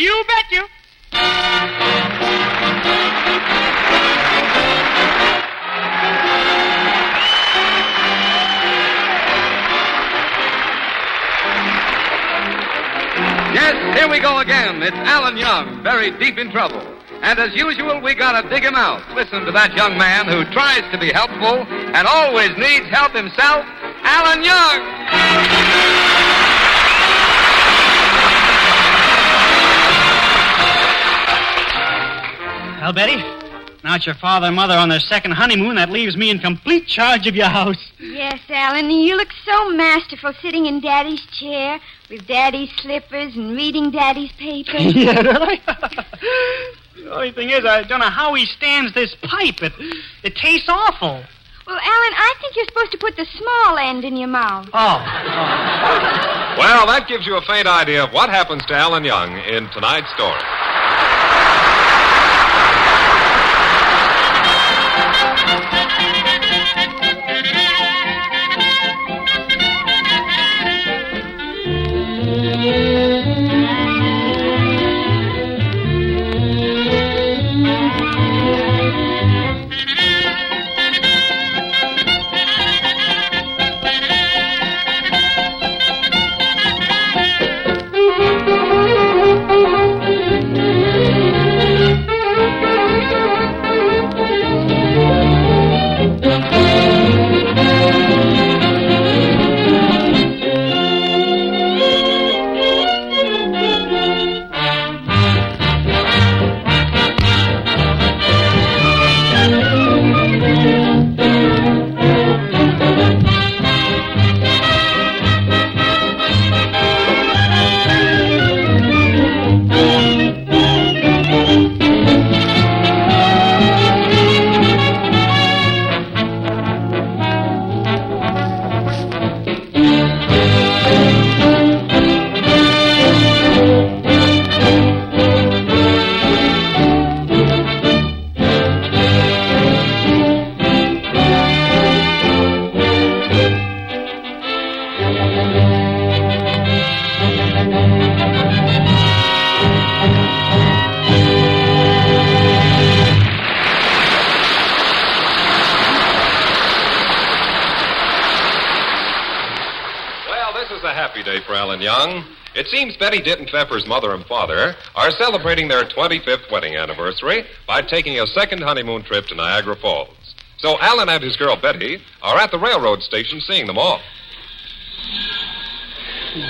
You bet you. Yes, here we go again. It's Alan Young, very deep in trouble. And as usual, we gotta dig him out. Listen to that young man who tries to be helpful and always needs help himself, Alan Young. Well, Betty, now that your father and mother are on their second honeymoon, that leaves me in complete charge of your house. Yes, Alan, you look so masterful sitting in Daddy's chair with Daddy's slippers and reading Daddy's paper. Yeah, really? The only thing is, I don't know how he stands this pipe. It tastes awful. Well, Alan, I think you're supposed to put the small end in your mouth. Oh. Well, that gives you a faint idea of what happens to Alan Young in tonight's story. Young. It seems Betty Ditt and Pfeffer's mother and father are celebrating their 25th wedding anniversary by taking a second honeymoon trip to Niagara Falls. So Alan and his girl Betty are at the railroad station seeing them off.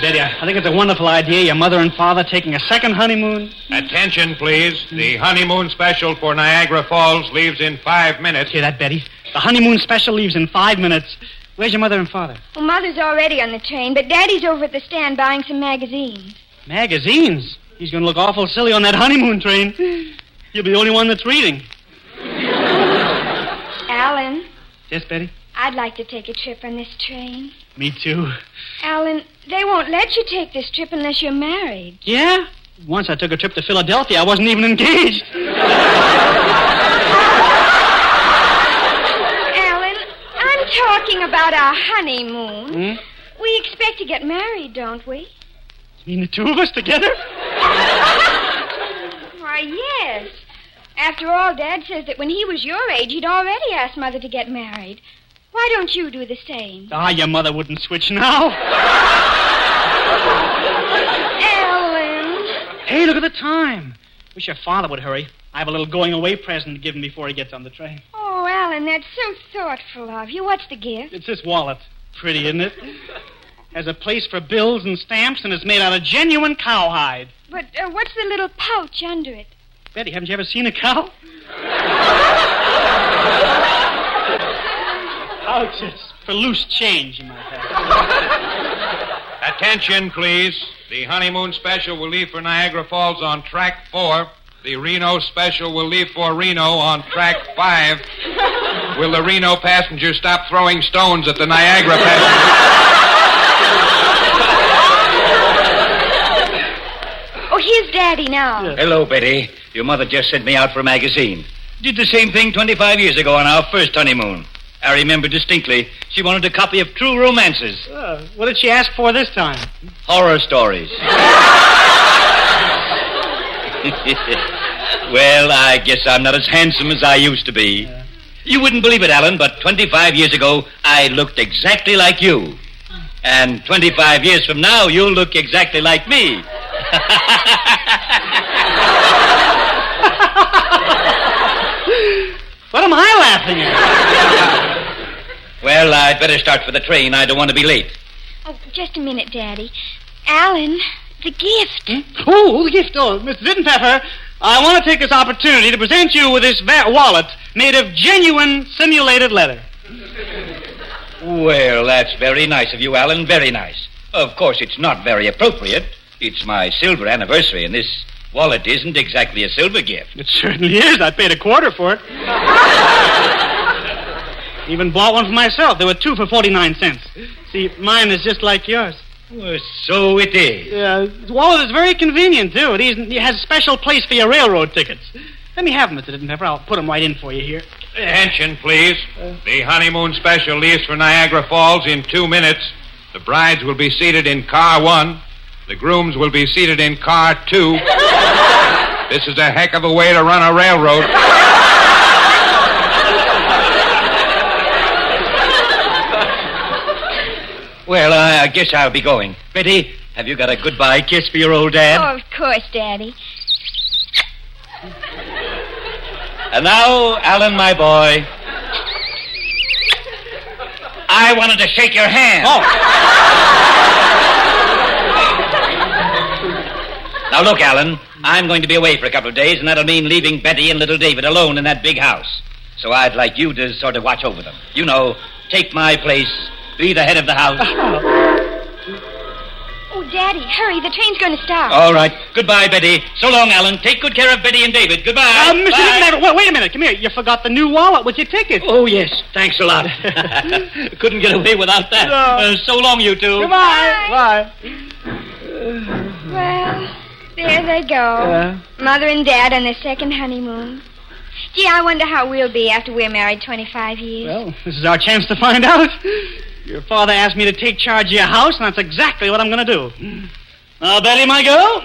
Betty, I think it's a wonderful idea, your mother and father taking a second honeymoon. Attention, please. The honeymoon special for Niagara Falls leaves in 5 minutes. Hear that, Betty? The honeymoon special leaves in 5 minutes. Where's your mother and father? Well, Mother's already on the train, but Daddy's over at the stand buying some magazines. Magazines? He's going to look awful silly on that honeymoon train. You'll be the only one that's reading. Alan. Yes, Betty? I'd like to take a trip on this train. Me too. Alan, they won't let you take this trip unless you're married. Yeah? Once I took a trip to Philadelphia. I wasn't even engaged. Talking about our honeymoon. Hmm? We expect to get married, don't we? You mean the two of us together? Why, yes. After all, Dad says that when he was your age, he'd already asked Mother to get married. Why don't you do the same? Your mother wouldn't switch now. Ellen. Hey, look at the time. Wish your father would hurry. I have a little going-away present to give him before he gets on the train. Oh, Alan, that's so thoughtful of you. What's the gift? It's this wallet. Pretty, isn't it? Has a place for bills and stamps, and it's made out of genuine cowhide. But what's the little pouch under it? Betty, haven't you ever seen a cow? Pouches for loose change, you might have. Attention, please. The honeymoon special will leave for Niagara Falls on track 4. The Reno special will leave for Reno on track 5. Will the Reno passengers stop throwing stones at the Niagara passengers? Oh, here's Daddy now. Yeah. Hello, Betty. Your mother just sent me out for a magazine. Did the same thing 25 years ago on our first honeymoon. I remember distinctly. She wanted a copy of True Romances. What did she ask for this time? Horror stories. Well, I guess I'm not as handsome as I used to be. You wouldn't believe it, Alan, but 25 years ago, I looked exactly like you. And 25 years from now, you'll look exactly like me. What am I laughing at? Well, I'd better start for the train. I don't want to be late. Oh, just a minute, Daddy. Alan, the gift. Oh, the gift. Oh, Mr. Dittenpepper, I want to take this opportunity to present you with this wallet made of genuine simulated leather. Well, that's very nice of you, Alan. Very nice. Of course, it's not very appropriate. It's my silver anniversary, and this wallet isn't exactly a silver gift. It certainly is. I paid a quarter for it. Even bought one for myself. There were two for 49 cents. See, mine is just like yours. Well, so it is. Yeah, the wallet is very convenient, too. It has a special place for your railroad tickets. Let me have them, Mr. Dittenpepper. I'll put them right in for you here. Attention, please. The honeymoon special leaves for Niagara Falls in 2 minutes. The brides will be seated in car 1. The grooms will be seated in car 2. This is a heck of a way to run a railroad. Well, I guess I'll be going. Betty, have you got a goodbye kiss for your old dad? Oh, of course, Daddy. And now, Alan, my boy, I wanted to shake your hand. Oh. Now, look, Alan, I'm going to be away for a couple of days, and that'll mean leaving Betty and little David alone in that big house. So I'd like you to sort of watch over them. You know, take my place, be the head of the house. Oh, Daddy, hurry. The train's going to start. All right. Goodbye, Betty. So long, Alan. Take good care of Betty and David. Goodbye. Mr. Dittenpepper, wait a minute. Come here. You forgot the new wallet with your ticket. Oh, yes. Thanks a lot. Couldn't get away without that. No. So long, you two. Goodbye. Bye. Well, there they go. Mother and Dad on their second honeymoon. Gee, I wonder how we'll be after we're married 25 years. Well, this is our chance to find out. Your father asked me to take charge of your house, and that's exactly what I'm going to do. Now, Betty, my girl,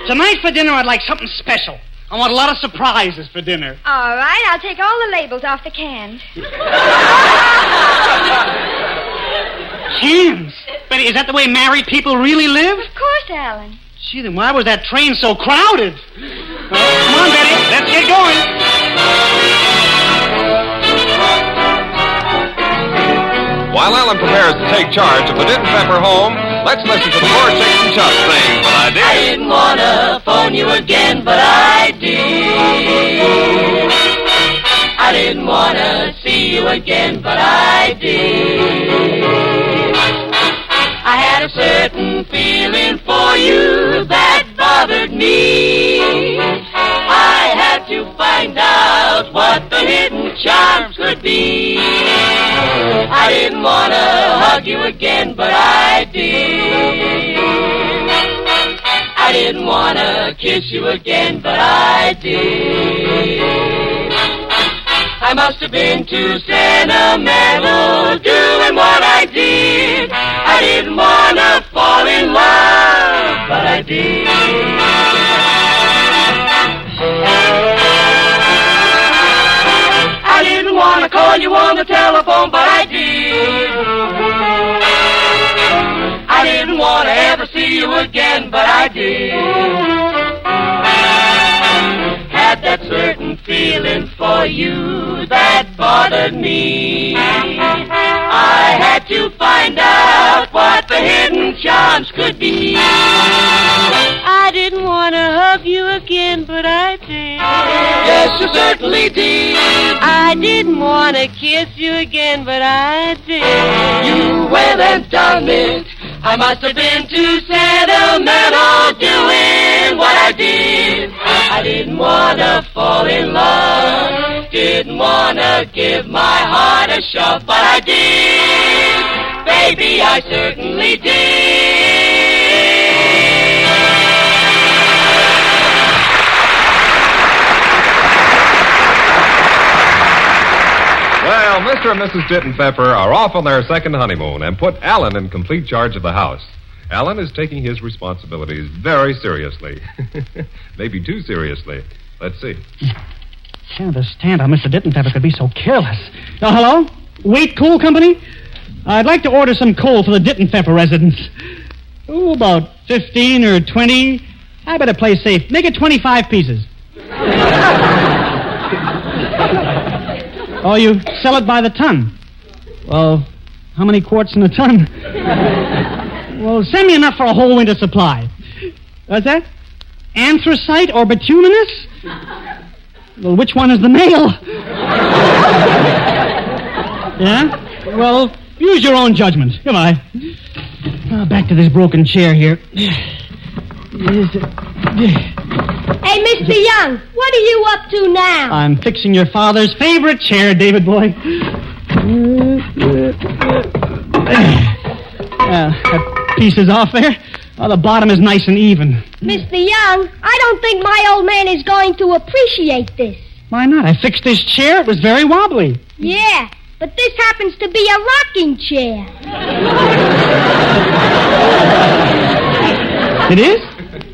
tonight for dinner I'd like something special. I want a lot of surprises for dinner. All right, I'll take all the labels off the cans. Cans? Betty, is that the way married people really live? Of course, Alan. Gee, then why was that train so crowded? Come on, Betty, let's get going. While Alan prepares to take charge of the Dittenpepper home, let's listen to the poor chicks and chucks sing, But I Did. I didn't want to phone you again, but I did. I didn't want to see you again, but I did. I had a certain feeling for you that bothered me. I had to find out what the hidden charms could be. I didn't want to hug you again, but I did. I didn't want to kiss you again, but I did. I must have been too sentimental doing what I did. I didn't want to fall in love, but I did. I didn't want to call you on the telephone, but I did. I didn't want to ever see you again, but I did. Had that certain feeling for you that bothered me. I had to find out what the hidden charms could be. I didn't want to hug you again, but I did. Yes, you certainly did. I didn't want to kiss you again, but I did. You went and done it. I must have been too sentimental doing what I did. I didn't want to fall in love. Didn't want to give my heart a shove, but I did. Baby, I certainly did. Well, Mr. and Mrs. Dittenpepper are off on their second honeymoon and put Alan in complete charge of the house. Alan is taking his responsibilities very seriously. Maybe too seriously. Let's see. Can't understand how Mr. Dittenfeather could be so careless. Hello? Wait Coal Company? I'd like to order some coal for the Dittenfeather residence. Oh, about 15 or 20. I better play safe. Make it 25 pieces. Oh, you sell it by the ton. Well, how many quarts in a ton? Well, send me enough for a whole winter supply. What's that? Anthracite or bituminous? Well, which one is the male? Yeah? Well, use your own judgment. Goodbye. Back to this broken chair here. Hey, Mr. Young, what are you up to now? I'm fixing your father's favorite chair, David boy. That piece is off there. Oh, the bottom is nice and even. Mr. Young, I don't think my old man is going to appreciate this. Why not? I fixed this chair. It was very wobbly. Yeah, but this happens to be a rocking chair. It is?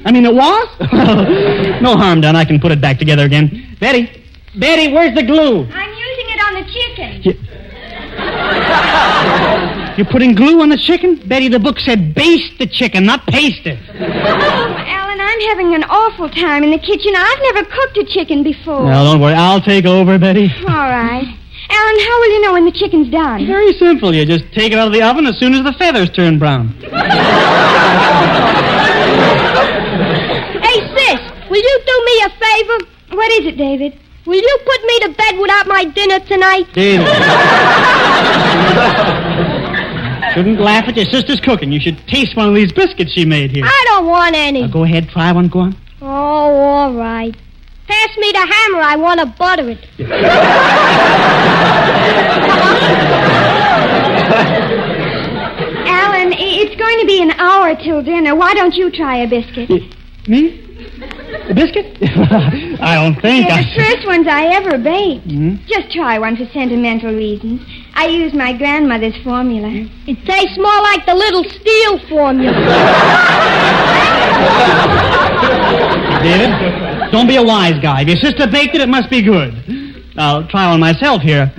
I mean, it was? No harm done. I can put it back together again. Betty, where's the glue? I'm using it on the chicken. You're putting glue on the chicken? Betty, the book said baste the chicken, not paste it. Oh, Alan, I'm having an awful time in the kitchen. I've never cooked a chicken before. No, don't worry. I'll take over, Betty. All right. Alan, how will you know when the chicken's done? Very simple. You just take it out of the oven as soon as the feathers turn brown. Hey, sis, will you do me a favor? What is it, David? Will you put me to bed without my dinner tonight? David. Shouldn't laugh at your sister's cooking. You should taste one of these biscuits she made here. I don't want any. Now, go ahead, try one. Go on. Oh, all right. Pass me the hammer. I want to butter it. Alan, it's going to be an hour till dinner. Why don't you try a biscuit? Me? A biscuit? I don't think They're the first ones I ever baked. Mm-hmm. Just try one for sentimental reasons. I use my grandmother's formula. It tastes more like the Little Steel formula. David, don't be a wise guy. If your sister baked it, it must be good. I'll try one myself here.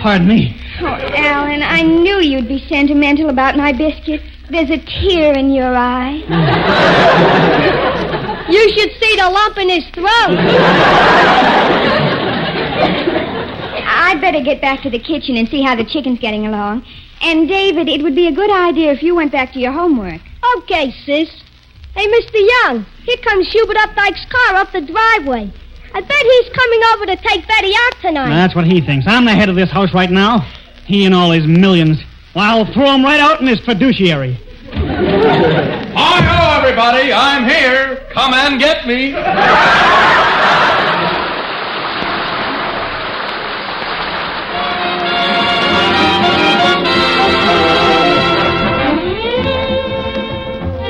Pardon me. Oh, Alan, I knew you'd be sentimental about my biscuit. There's a tear in your eye. You should see the lump in his throat. I'd better get back to the kitchen and see how the chicken's getting along. And, David, it would be a good idea if you went back to your homework. Okay, sis. Hey, Mr. Young, here comes Hubert Updike's car up the driveway. I bet he's coming over to take Betty out tonight. That's what he thinks. I'm the head of this house right now. He and all his millions. Well, I'll throw him right out in his fiduciary. Hi-ho, everybody. I'm here. Come and get me.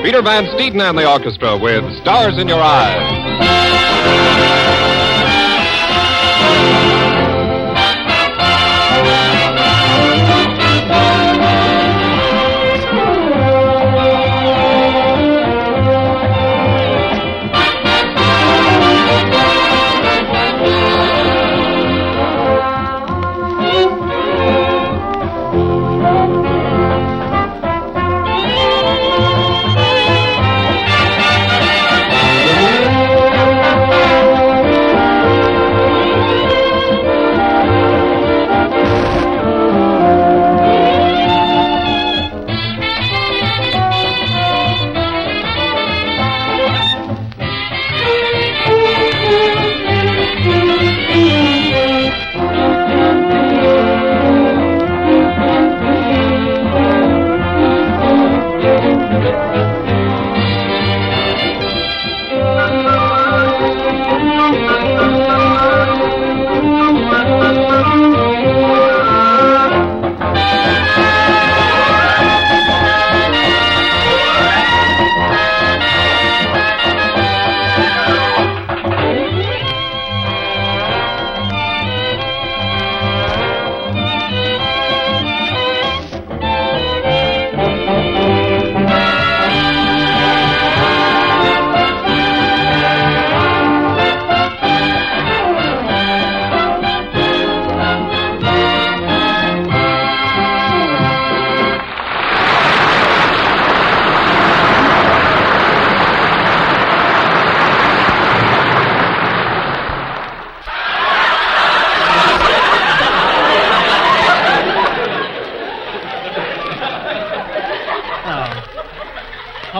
Peter Van Steeden and the orchestra with Stars in Your Eyes.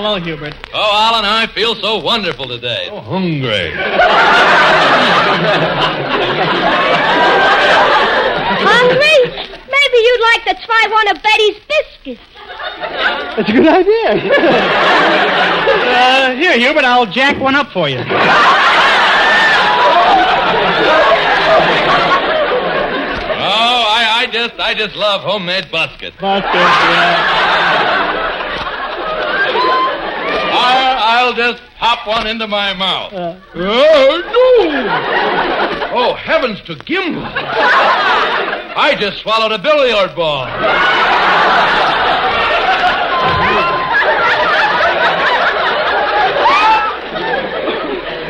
Hello, Hubert. Oh, Alan, I feel so wonderful today. Oh, hungry. Hungry? Maybe you'd like to try one of Betty's biscuits. That's a good idea. Here, Hubert, I'll jack one up for you. Oh, I just love homemade biscuits. I'll just pop one into my mouth. Oh, no! Oh, heavens to gimbal. I just swallowed a billiard ball.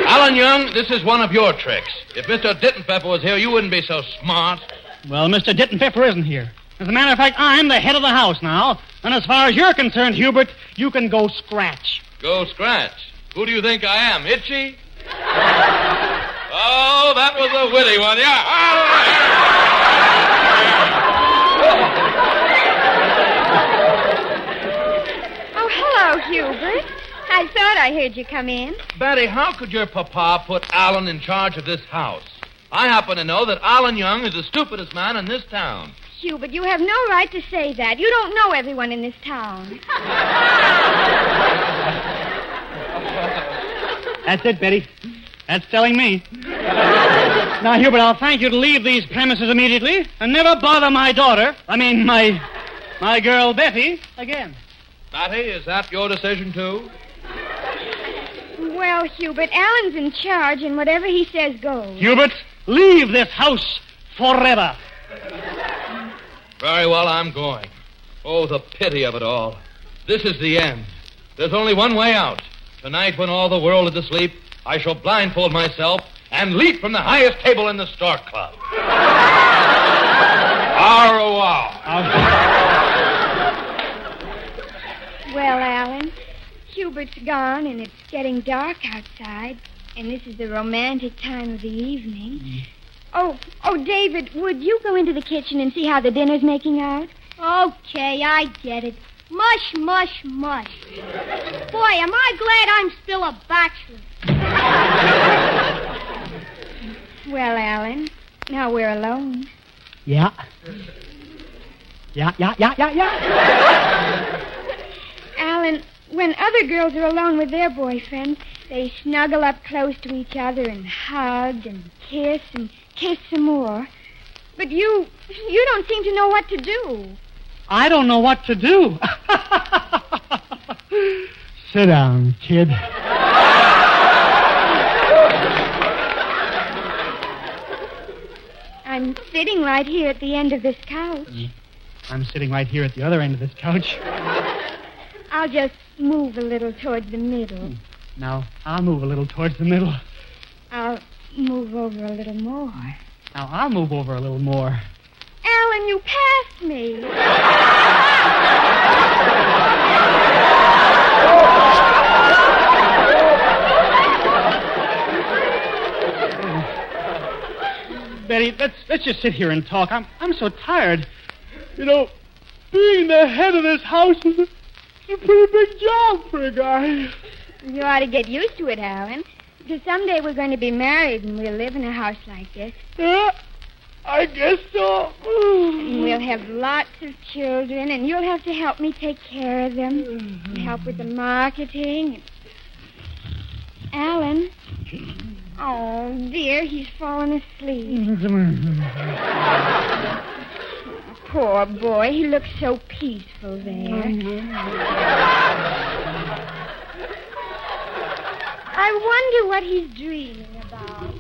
Alan Young, this is one of your tricks. If Mr. Dittenpepper was here, you wouldn't be so smart. Well, Mr. Dittenpepper isn't here. As a matter of fact, I'm the head of the house now. And as far as you're concerned, Hubert, you can go scratch. Go scratch. Who do you think I am, Itchy? Oh, that was a witty one, yeah. Oh, hello, Hubert. I thought I heard you come in. Betty, how could your papa put Alan in charge of this house? I happen to know that Alan Young is the stupidest man in this town. Hubert, you have no right to say that. You don't know everyone in this town. That's it, Betty. That's telling me. Now, Hubert, I'll thank you to leave these premises immediately and never bother my daughter, my girl Betty, again. Betty, is that your decision, too? Well, Hubert, Alan's in charge, and whatever he says goes. Hubert, leave this house forever. Very well, I'm going. Oh, the pity of it all. This is the end. There's only one way out. Tonight, when all the world is asleep, I shall blindfold myself and leap from the highest table in the Stork Club. Wow. Well, Alan, Hubert's gone, and it's getting dark outside, and this is the romantic time of the evening. Oh, David, would you go into the kitchen and see how the dinner's making out? Okay, I get it. Mush, mush, mush. Boy, am I glad I'm still a bachelor. Well, Alan, now we're alone. Yeah. Alan, when other girls are alone with their boyfriends, they snuggle up close to each other and hug and kiss some more. But you don't seem to know what to do. I don't know what to do. Sit down, kid. I'm sitting right here at the end of this couch. I'm sitting right here at the other end of this couch. I'll just move a little towards the middle. Now, I'll move a little towards the middle. I'll move over a little more. Now, I'll move over a little more. Alan, you passed me. Betty, let's just sit here and talk. I'm so tired. You know, being the head of this house is a pretty big job for a guy. You ought to get used to it, Alan. Because someday we're going to be married and we'll live in a house like this. Yeah, I guess so. And we'll have lots of children, and you'll have to help me take care of them. And help with the marketing. Alan. Oh, dear, he's fallen asleep. Poor boy, he looks so peaceful there. I wonder what he's dreaming about.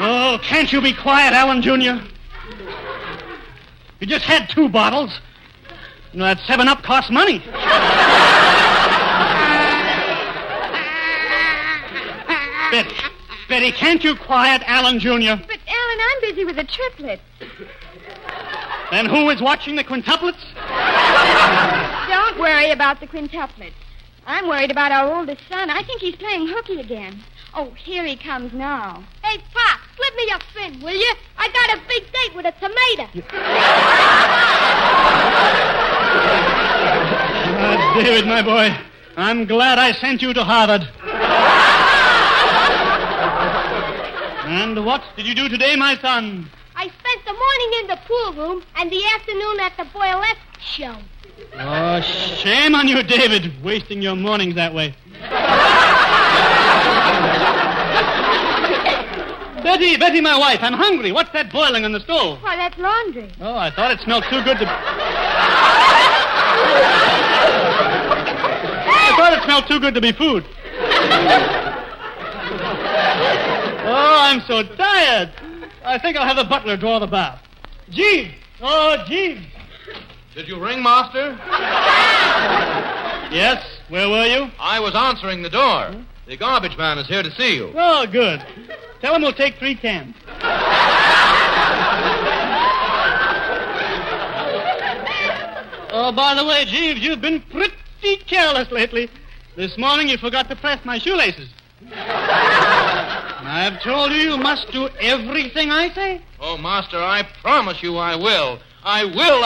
Oh, can't you be quiet, Alan Jr.? You just had 2 bottles. You know, that 7-Up costs money. Betty, can't you quiet Alan Jr.? But, Alan, I'm busy with the triplets. Then who is watching the quintuplets? Don't worry about the quintuplets. I'm worried about our oldest son. I think he's playing hooky again. Oh, here he comes now. Hey, Pop, slip me a fin, will you? I got a big date with a tomato. David, my boy, I'm glad I sent you to Harvard. And what did you do today, my son? I spent the morning in the pool room and the afternoon at the Boylesque show. Oh, shame on you, David, wasting your mornings that way. Betty, my wife, I'm hungry. What's that boiling on the stove? Why, that's laundry. Oh, I thought it smelled too good to... I thought it smelled too good to be food. Oh, I'm so tired. I think I'll have the butler draw the bath. Jeeves! Oh, Jeeves! Did you ring, Master? Yes? Where were you? I was answering the door. The garbage man is here to see you. Oh, good. Tell him we'll take 3 cans. Oh, by the way, Jeeves, you've been pretty careless lately. This morning you forgot to press my shoelaces. I've told you must do everything I say. Oh, Master, I promise you I will. I will.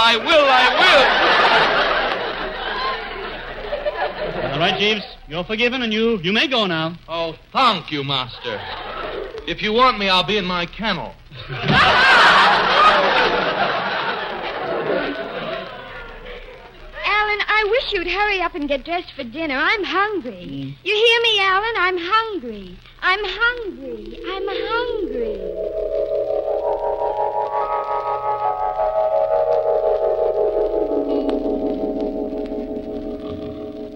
All right, Jeeves, you're forgiven and you may go now. Oh, thank you, Master. If you want me, I'll be in my kennel. Alan, I wish you'd hurry up and get dressed for dinner. I'm hungry. You hear me, Alan? I'm hungry. I'm hungry. I'm hungry.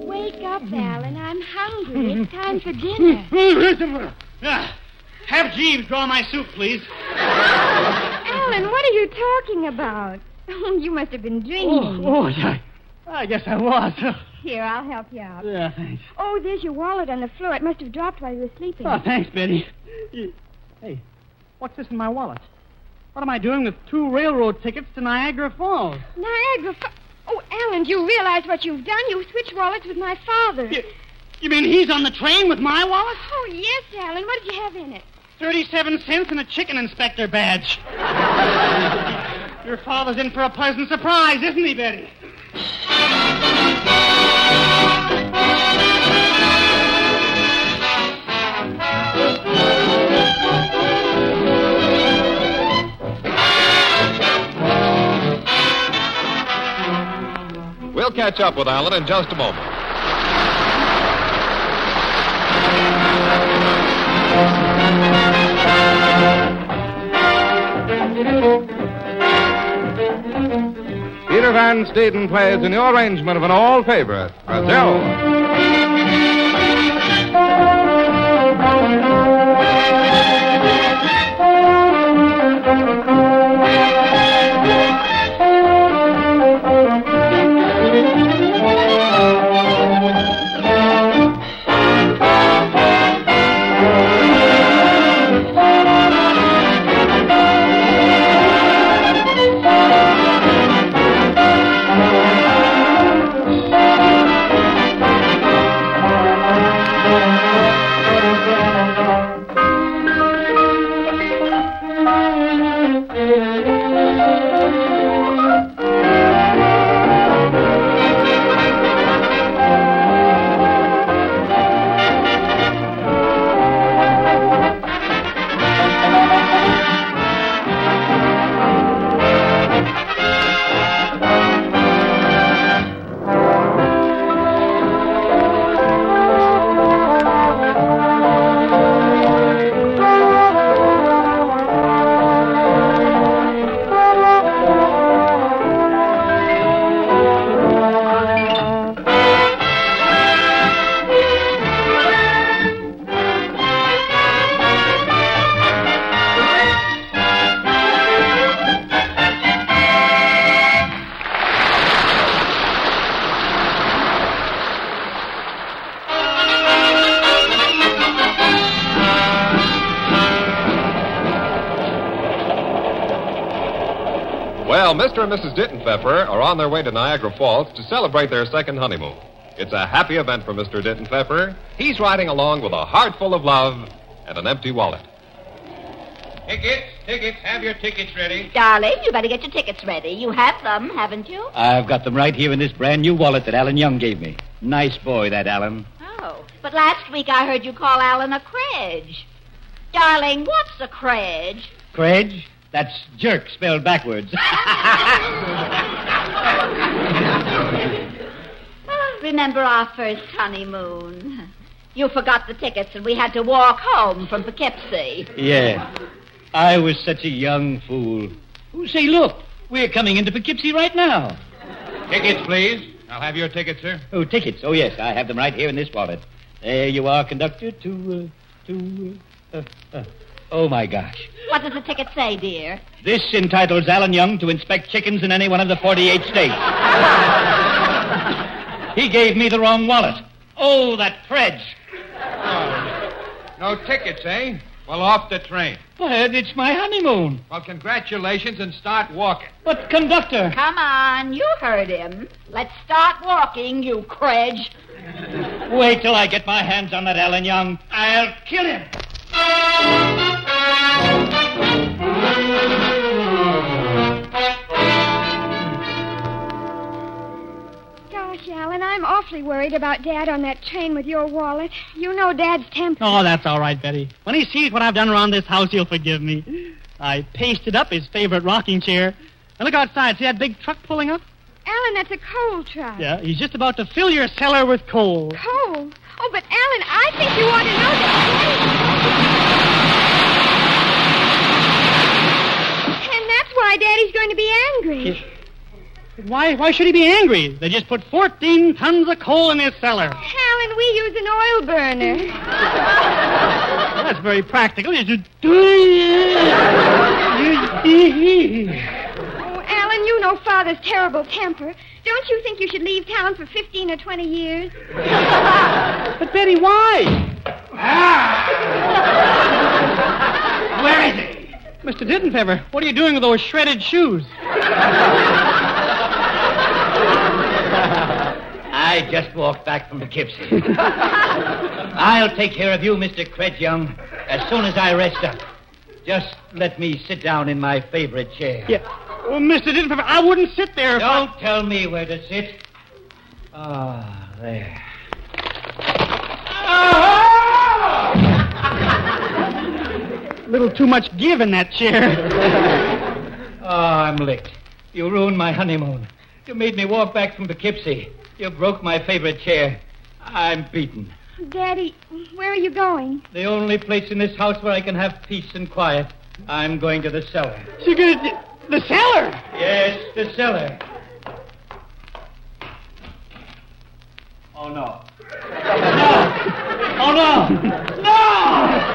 Wake up, Alan. I'm hungry. It's time for dinner. Have Jeeves draw my soup, please. Alan, what are you talking about? Oh, you must have been dreaming. I guess I was. Here, I'll help you out. Yeah, thanks. Oh, there's your wallet on the floor. It must have dropped while you were sleeping. Oh, thanks, Betty. Hey, what's this in my wallet? What am I doing with 2 railroad tickets to Niagara Falls? Niagara Falls? Oh, Alan, do you realize what you've done? You switched wallets with my father. You mean he's on the train with my wallet? Oh, yes, Alan. What did you have in it? 37 cents and a chicken inspector badge. Your father's in for a pleasant surprise, isn't he, Betty? We'll catch up with Alan in just a moment. Peter Van Steeden plays in the arrangement of an old favorite, Brazil. Well, Mr. and Mrs. Dittenpfeffer are on their way to Niagara Falls to celebrate their second honeymoon. It's a happy event for Mr. Denton Pfeffer. He's riding along with a heart full of love and an empty wallet. Tickets. Have your tickets ready. Darling, you better get your tickets ready. You have them, haven't you? I've got them right here in this brand new wallet that Alan Young gave me. Nice boy, that Alan. Oh, but last week I heard you call Alan a credge. Darling, what's a credge? Credge? That's jerk spelled backwards. Remember our first honeymoon? You forgot the tickets and we had to walk home from Poughkeepsie. Yeah. I was such a young fool. Oh, say, look. We're coming into Poughkeepsie right now. Tickets, please. I'll have your tickets, sir. Oh, tickets. Oh, yes. I have them right here in this wallet. There you are, conductor, oh, my gosh. What does the ticket say, dear? This entitles Alan Young to inspect chickens in any one of the 48 states. He gave me the wrong wallet. Oh, that credge. Oh, no tickets, eh? Well, off the train. But it's my honeymoon. Well, congratulations and start walking. But, conductor... Come on, you heard him. Let's start walking, you credge. Wait till I get my hands on that Alan Young. I'll kill him. Gosh, Alan, I'm awfully worried about Dad on that train with your wallet. You know Dad's temper. Oh, that's all right, Betty. When he sees what I've done around this house, he'll forgive me. I pasted up his favorite rocking chair. And look outside. See that big truck pulling up? Alan, that's a coal truck. Yeah, he's just about to fill your cellar with coal. Coal? Oh, but Alan, I think you ought to know that. And that's why Daddy's going to be angry. Why should he be angry? They just put 14 tons of coal in his cellar. Alan, we use an oil burner. Well, that's very practical. You just... Oh, Alan, you know Father's terrible temper. Don't you think you should leave town for 15 or 20 years? But, Betty, why? Where is it? Mr. Denton Pfeffer, what are you doing with those shredded shoes? I just walked back from Poughkeepsie. I'll take care of you, Mr. Credge Young, as soon as I rest up. Just let me sit down in my favorite chair. Yeah. Oh, Mr. Denton Pfeffer, I wouldn't sit there if Don't tell me where to sit. Ah, there. A little too much give in that chair. Oh, I'm licked. You ruined my honeymoon. You made me walk back from Poughkeepsie. You broke my favorite chair. I'm beaten. Daddy, where are you going? The only place in this house where I can have peace and quiet. I'm going to the cellar. So you're going to... The cellar? Yes, the cellar. Oh, no. No! Oh, no! No!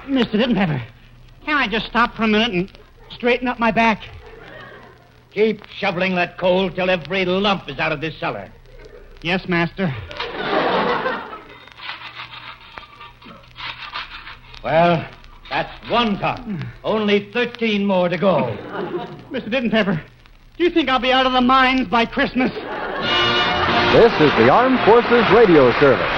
Mr. Denton Pfeffer, can't I just stop for a minute and straighten up my back? Keep shoveling that coal till every lump is out of this cellar. Yes, master. Well, that's 1 ton. Only 13 more to go. Mr. Denton Pfeffer, do you think I'll be out of the mines by Christmas? This is the Armed Forces Radio Service.